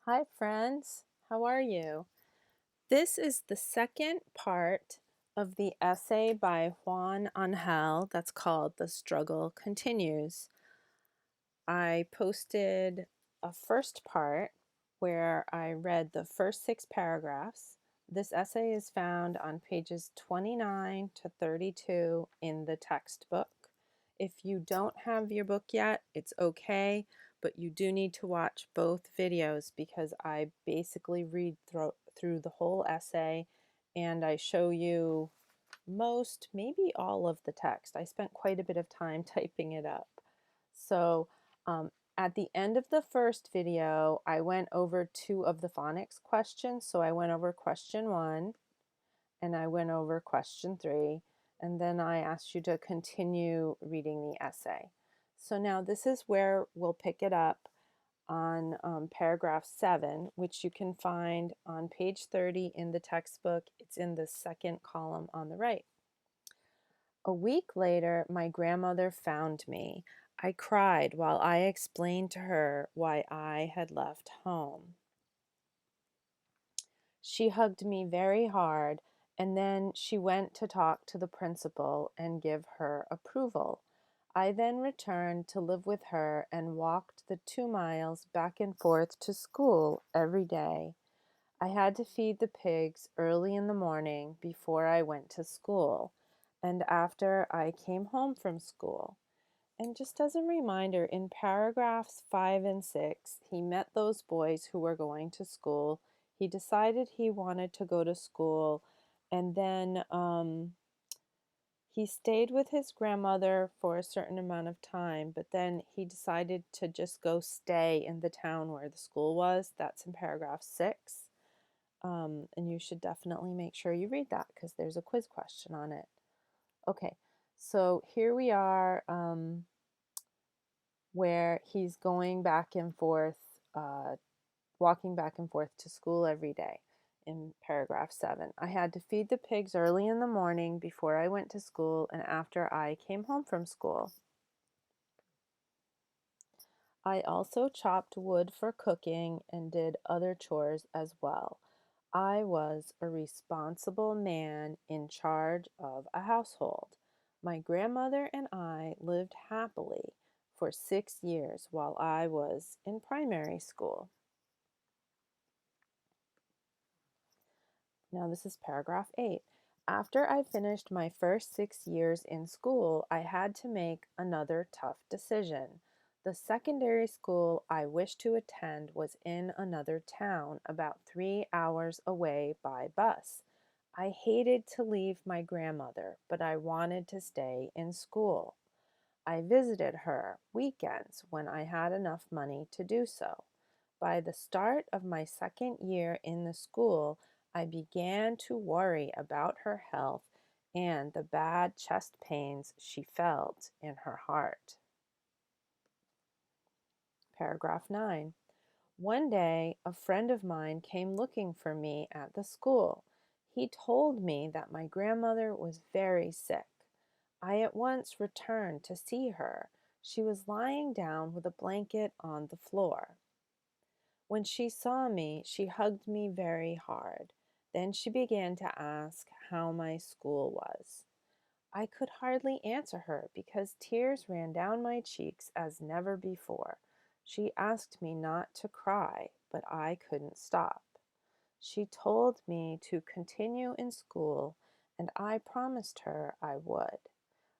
Hi, friends. How are you? This is the second part of the essay by Juan Angel that's called The Struggle Continues. I posted a first part where I read the first 6 paragraphs. This essay is found on pages 29 to 32 in the textbook. If you don't have your book yet, it's okay, but you do need to watch both videos because I basically read through the whole essay and I show you most, maybe all of the text. I spent quite a bit of time typing it up. So at the end of the first video, I went over 2 of the phonics questions. So I went over question 1 and I went over question 3, and then I asked you to continue reading the essay. So now this is where we'll pick it up on paragraph 7, which you can find on page 30 in the textbook. It's in the second column on the right. A week later, my grandmother found me. I cried while I explained to her why I had left home. She hugged me very hard, and then she went to talk to the principal and give her approval. I then returned to live with her and walked the 2 miles back and forth to school every day. I had to feed the pigs early in the morning before I went to school and after I came home from school. And just as a reminder, in paragraphs 5 and 6, he met those boys who were going to school. He decided he wanted to go to school, and then he stayed with his grandmother for a certain amount of time, but then he decided to just go stay in the town where the school was. That's in paragraph 6. And you should definitely make sure you read that because there's a quiz question on it. Okay, so here we are where he's going back and forth, walking back and forth to school every day in paragraph 7. I had to feed the pigs early in the morning before I went to school and after I came home from school. I also chopped wood for cooking and did other chores as well. I was a responsible man in charge of a household. My grandmother and I lived happily for 6 years while I was in primary school. Now this is paragraph 8. After I finished my first 6 years in school, I had to make another tough decision. The secondary school I wished to attend was in another town, about 3 hours away by bus. I hated to leave my grandmother, but I wanted to stay in school. I visited her weekends when I had enough money to do so. By the start of my second year in the school, I began to worry about her health and the bad chest pains she felt in her heart. Paragraph 9. One day, a friend of mine came looking for me at the school. He told me that my grandmother was very sick. I at once returned to see her. She was lying down with a blanket on the floor. When she saw me, she hugged me very hard. Then she began to ask how my school was. I could hardly answer her because tears ran down my cheeks as never before. She asked me not to cry, but I couldn't stop. She told me to continue in school, and I promised her I would.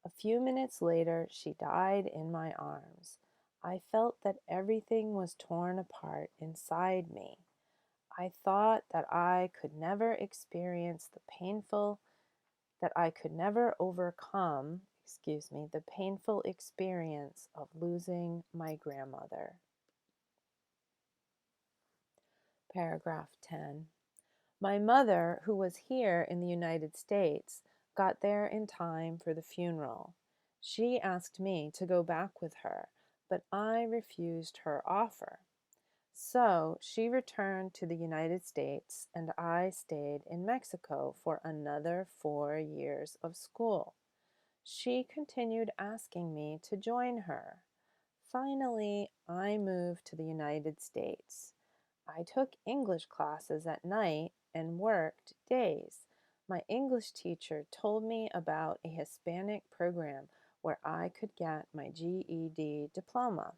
A few minutes later, she died in my arms. I felt that everything was torn apart inside me. I thought that I could never experience that I could never overcome, the painful experience of losing my grandmother. Paragraph 10. My mother, who was here in the United States, got there in time for the funeral. She asked me to go back with her, but I refused her offer. So she returned to the United States, and I stayed in Mexico for another 4 years of school. She continued asking me to join her. Finally, I moved to the United States. I took English classes at night and worked days. My English teacher told me about a Hispanic program where I could get my GED diploma.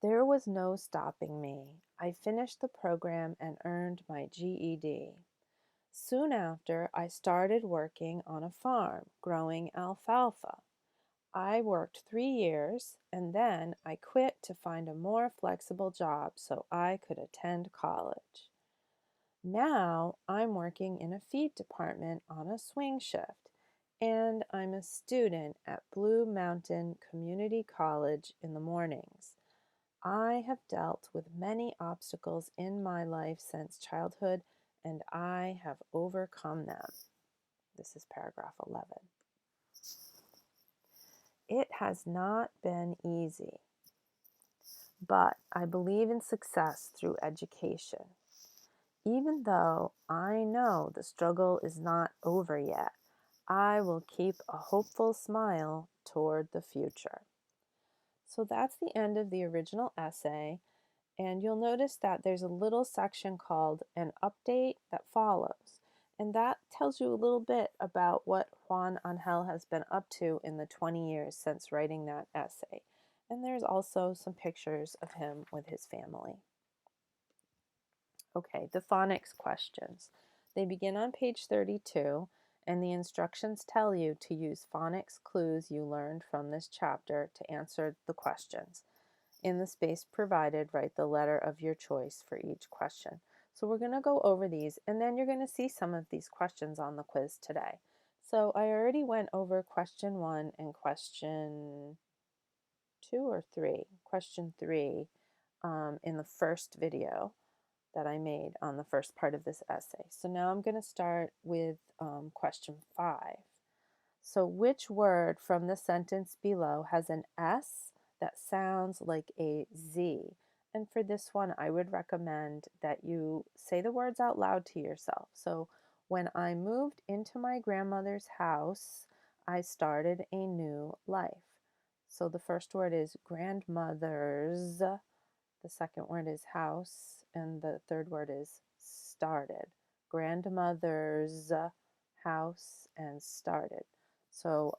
There was no stopping me. I finished the program and earned my GED. Soon after, I started working on a farm growing alfalfa. I worked 3 years and then I quit to find a more flexible job so I could attend college. Now I'm working in a feed department on a swing shift, and I'm a student at Blue Mountain Community College in the mornings. I have dealt with many obstacles in my life since childhood, and I have overcome them. This is paragraph 11. It has not been easy, but I believe in success through education. Even though I know the struggle is not over yet, I will keep a hopeful smile toward the future. So that's the end of the original essay, and you'll notice that there's a little section called an update that follows. And that tells you a little bit about what Juan Angel has been up to in the 20 years since writing that essay. And there's also some pictures of him with his family. Okay, the phonics questions. They begin on page 32, and the instructions tell you to use phonics clues you learned from this chapter to answer the questions. In the space provided, write the letter of your choice for each question. So we're going to go over these, and then you're going to see some of these questions on the quiz today. So I already went over question 1 and question 2 or 3, question 3 in the first video that I made on the first part of this essay. So now I'm going to start with question 5. So which word from the sentence below has an S that sounds like a Z? And for this one, I would recommend that you say the words out loud to yourself. So when I moved into my grandmother's house, I started a new life. So the first word is grandmother's, the second word is house, and the third word is started. Grandmother's house and started. So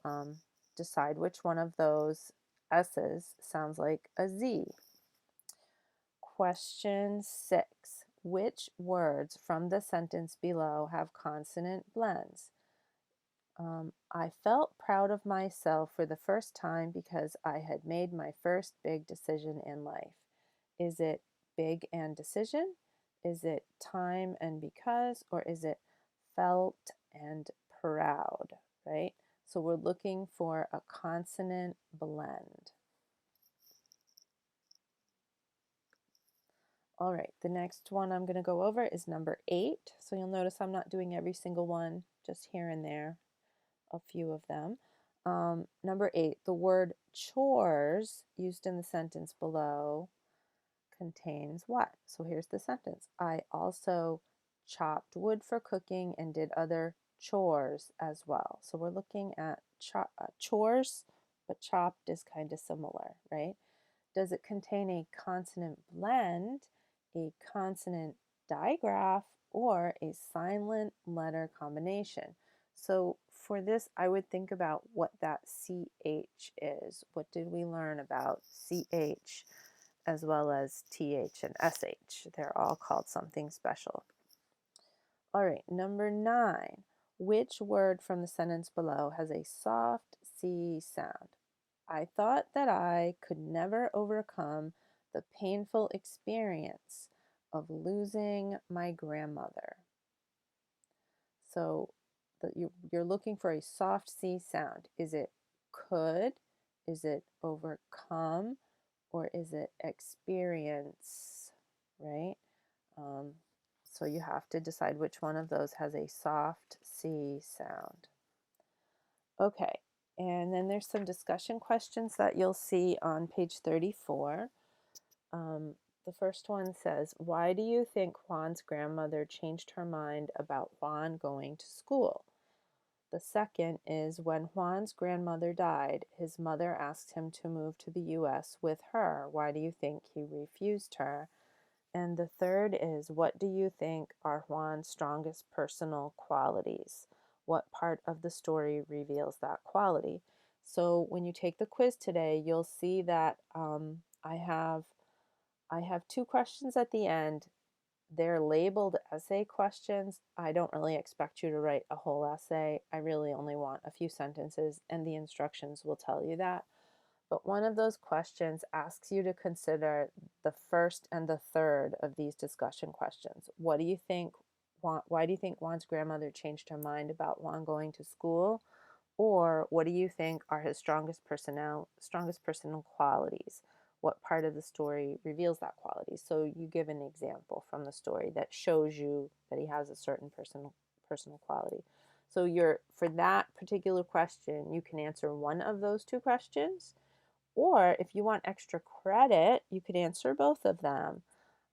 decide which one of those S's sounds like a Z. Question 6. Which words from the sentence below have consonant blends? I felt proud of myself for the first time because I had made my first big decision in life. Is it big and decision? Is it time and because? Or is it felt and proud, right? So we're looking for a consonant blend. All right, the next one I'm going to go over is number 8. So you'll notice I'm not doing every single one, just here and there, a few of them. Number 8, the word chores used in the sentence below contains what? So here's the sentence. I also chopped wood for cooking and did other chores as well. So we're looking at chores, but chopped is kind of similar, right? Does it contain a consonant blend, a consonant digraph, or a silent letter combination? So for this, I would think about what that CH is. What did we learn about CH as well as TH and SH? They're all called something special. All right, number 9. Which word from the sentence below has a soft C sound? I thought that I could never overcome the painful experience of losing my grandmother. So you're looking for a soft C sound. Is it could? Is it overcome? Or is it experience? Right? So you have to decide which one of those has a soft C sound. Okay, and then there's some discussion questions that you'll see on page 34. The first one says, why do you think Juan's grandmother changed her mind about Juan going to school? The second is when Juan's grandmother died, his mother asked him to move to the US with her. Why do you think he refused her? And the third is, what do you think are Juan's strongest personal qualities? What part of the story reveals that quality? So when you take the quiz today, you'll see that I have two questions at the end. They're labeled essay questions. I don't really expect you to write a whole essay. I really only want a few sentences, and the instructions will tell you that. But one of those questions asks you to consider the first and the third of these discussion questions. What do you think? Why do you think Juan's grandmother changed her mind about Juan going to school? Or what do you think are his strongest personal qualities? What part of the story reveals that quality? So you give an example from the story that shows you that he has a certain personal quality. So for that particular question, you can answer one of those two questions, or if you want extra credit, you could answer both of them.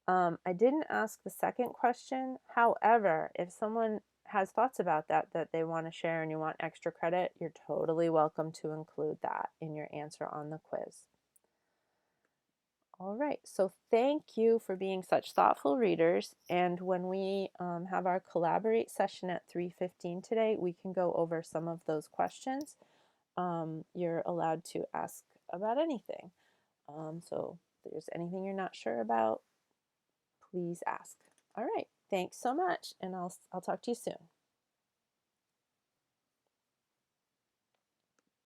I didn't ask the second question. However, if someone has thoughts about that they want to share and you want extra credit, you're totally welcome to include that in your answer on the quiz. All right, so thank you for being such thoughtful readers. And when we have our collaborate session at 3:15 today, we can go over some of those questions. You're allowed to ask about anything. So if there's anything you're not sure about, please ask. All right, thanks so much, and I'll talk to you soon.